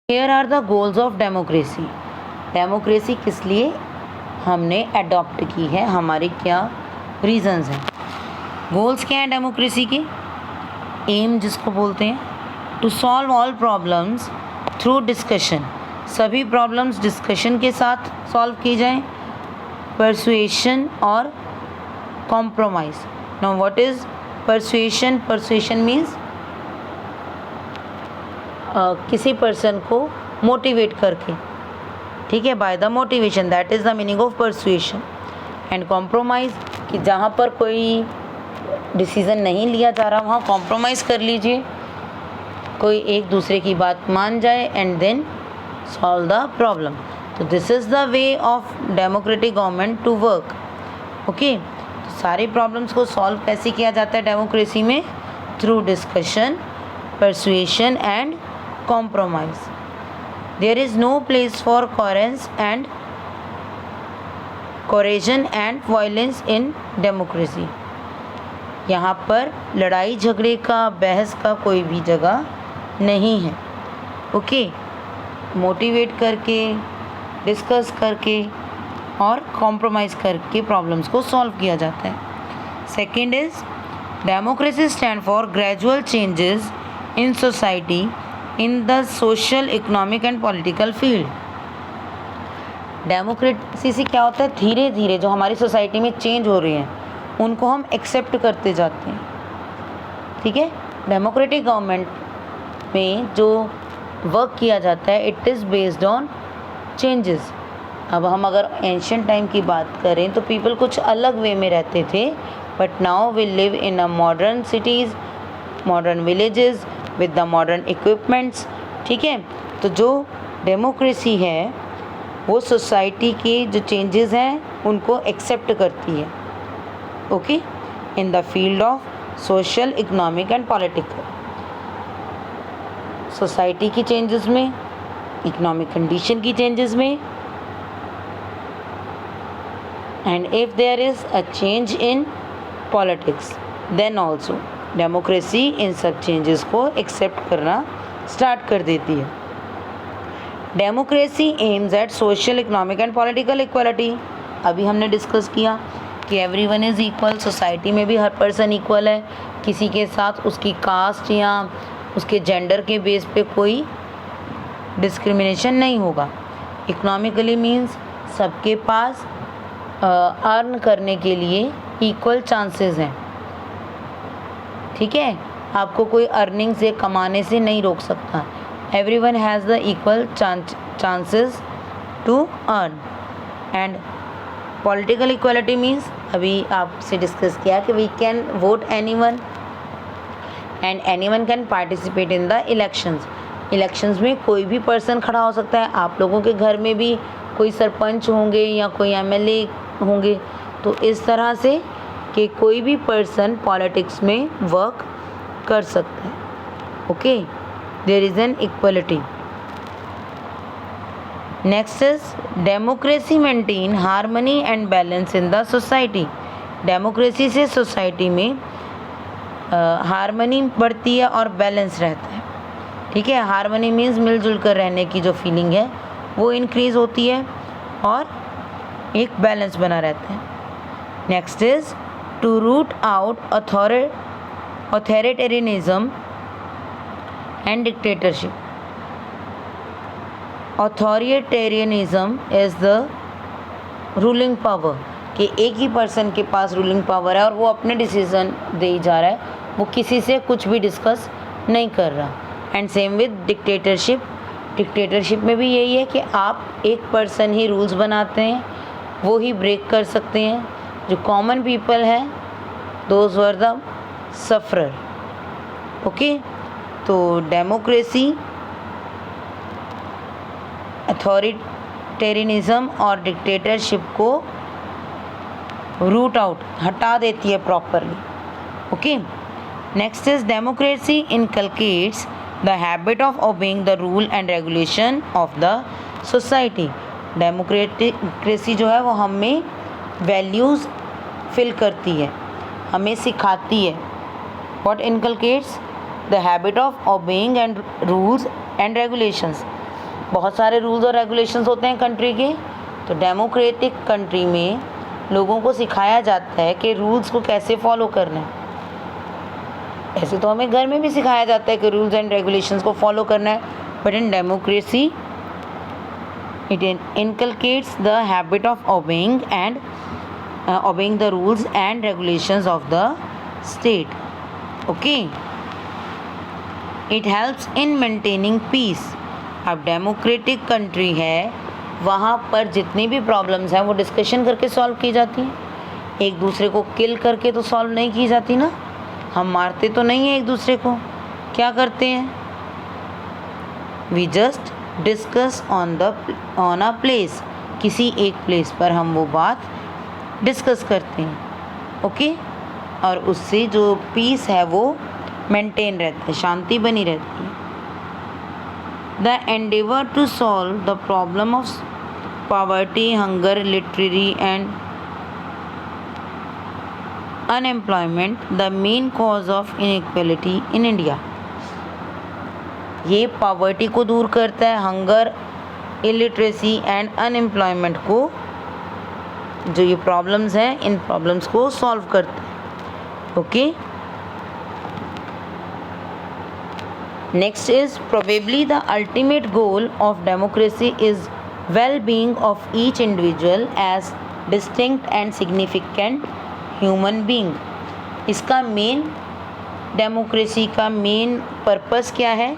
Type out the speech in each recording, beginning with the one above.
Here are the goals of democracy. Democracy किस लिए हमने अडॉप्ट की है, हमारे क्या रीजंस हैं. गोल्स क्या हैं डेमोक्रेसी के? एम जिसको बोलते हैं, to solve all problems through discussion. सभी प्रॉब्लम्स डिस्कशन के साथ सॉल्व की जाएं. परसुएशन और compromise. Now what is persuasion? Persuasion means किसी पर्सन को मोटिवेट करके, ठीक है, by the motivation, that is the meaning of persuasion. And compromise कि जहाँ पर कोई डिसीज़न नहीं लिया जा रहा वहाँ कॉम्प्रोमाइज़ कर लीजिए, कोई एक दूसरे की बात मान जाए and then solve the problem. तो this is the way of democratic government to work. Okay, तो सारे प्रॉब्लम्स को सॉल्व कैसे किया जाता है डेमोक्रेसी में? Through discussion, persuasion and compromise. There is no place for coercion and violence in democracy. यहाँ पर लड़ाई झगड़े का, बहस का कोई भी जगह नहीं है. ओके, मोटिवेट करके, डिस्कस करके और कॉम्प्रोमाइज़ करके प्रॉब्लम्स को सॉल्व किया जाता है. Second is democracy stand for gradual changes in society in the social, economic and political field. Democracy से क्या होता है? धीरे धीरे जो हमारी सोसाइटी में चेंज हो रही हैं उनको हम एक्सेप्ट करते जाते हैं. ठीक है, डेमोक्रेटिक गवर्नमेंट में जो वर्क किया जाता है it is based on changes. अब हम अगर एंशियंट टाइम की बात करें तो पीपल कुछ अलग वे में रहते थे, but now we live in a modern cities, modern villages with the modern equipments. ठीक है, तो जो डेमोक्रेसी है वो सोसाइटी के जो चेंजेस हैं उनको एक्सेप्ट करती है. Okay, in the field of social, economic and political. Society की चेंजेस में, इकोनॉमिक कंडीशन की चेंजेस में, and if there is a change in politics then also democracy इन सब चेंजेस को एक्सेप्ट करना स्टार्ट कर देती है. Democracy aims at social, economic and political equality. अभी हमने डिस्कस किया कि एवरीवन इज़ इक्वल. सोसाइटी में भी हर पर्सन इक्वल है, किसी के साथ उसकी कास्ट या उसके जेंडर के बेस पे कोई डिस्क्रिमिनेशन नहीं होगा. इकोनॉमिकली मीन्स सबके पास अर्न करने के लिए इक्वल चांसेस हैं. ठीक है, आपको कोई अर्निंग से, कमाने से नहीं रोक सकता. Everyone has the equal chances to earn. And political equality means अभी आपसे डिस्कस किया कि we can vote anyone and anyone can participate in the elections. Elections में कोई भी पर्सन खड़ा हो सकता है. आप लोगों के घर में भी कोई सरपंच होंगे या कोई एमएलए होंगे. तो इस तरह से कि कोई भी पर्सन पॉलिटिक्स में वर्क कर सकता है. Okay, there is an equality. Next is democracy maintain harmony and balance in the society. Democracy से सोसाइटी में हार्मनी बढ़ती है और बैलेंस रहता है. ठीक है, हार्मनी मीन्स मिलजुल कर रहने की जो फीलिंग है वो इंक्रीज़ होती है और एक बैलेंस बना रहता है. Next is to root out authoritarianism and dictatorship. Authoritarianism is the ruling power कि एक ही पर्सन के पास रूलिंग पावर है और वो अपने डिसीज़न दे जा रहा है, वो किसी से कुछ भी डिस्कस नहीं कर रहा. And same with dictatorship. Dictatorship में भी यही है कि आप एक पर्सन ही रूल्स बनाते हैं, वो ही ब्रेक कर सकते हैं. जो कॉमन पीपल है those were the sufferer. Okay, तो डेमोक्रेसी अथॉरिटेरियनिज्म और डिक्टेटरशिप को रूट आउट, हटा देती है properly. Okay, next is democracy inculcates the habit of obeying the rule and regulation of the society. Democracy जो है वो हमें वैल्यूज़ फिल करती है, हमें सिखाती है. What inculcates? The habit of obeying and rules and regulations. बहुत सारे रूल्स और रेगुलेशंस होते हैं कंट्री के। तो डेमोक्रेटिक कंट्री में लोगों को सिखाया जाता है कि रूल्स को कैसे फॉलो करना है। ऐसे तो हमें घर में भी सिखाया जाता है कि रूल्स एंड रेगुलेशंस को फॉलो करना है, but in democracy it inculcates the habit of obeying the rules and regulations of the state. Okay, it helps in maintaining peace. अब डेमोक्रेटिक कंट्री है, वहाँ पर जितनी भी प्रॉब्लम्स हैं वो डिस्कशन करके सॉल्व की जाती हैं। एक दूसरे को किल करके तो सॉल्व नहीं की जाती ना। हम मारते तो नहीं हैं एक दूसरे को, क्या करते हैं? We just discuss on a place, किसी एक प्लेस पर हम वो बात डिस्कस करते हैं। ओके, और उससे जो पीस है वो मेंटेन रहता है, शांति बनी रहती है। The endeavour to solve the problem of poverty, hunger, literary and unemployment the main cause of inequality in India. ये पॉवर्टी को दूर करता है, हंगर, इलिटरेसी एंड अनएम्प्लॉयमेंट को, जो ये प्रॉब्लम्स हैं इन प्रॉब्लम्स को सॉल्व करता है। Okay, next is probably the ultimate goal of democracy is well being of each individual as distinct and significant human being. इसका मेन, डेमोक्रेसी का मेन पर्पस क्या है?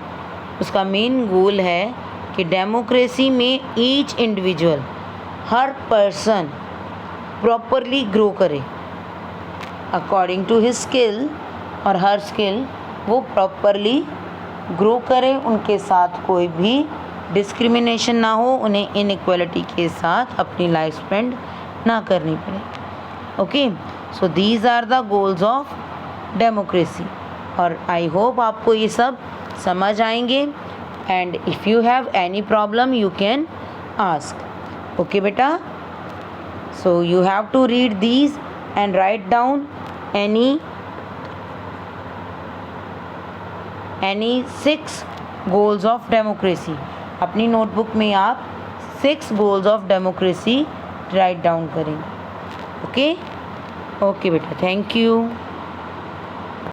उसका मेन गोल है कि डेमोक्रेसी में ईच इंडिविजुअल, हर पर्सन प्रॉपरली ग्रो करे अकॉर्डिंग टू हिज स्किल, और हर स्किल वो प्रॉपरली ग्रो करे, उनके साथ कोई भी डिस्क्रिमिनेशन ना हो, उन्हें इनइक्वालिटी के साथ अपनी लाइफ स्पेंड ना करनी पड़े। Okay, so these are the goals of democracy. और आई होप आपको ये सब समझ आएंगे, and if you have any problem you can ask. Okay बेटा, so you have to read these and write down any 6 goals of democracy। अपनी notebook में आप 6 goals of democracy write down करेंगे। ओके बेटा, थैंक यू।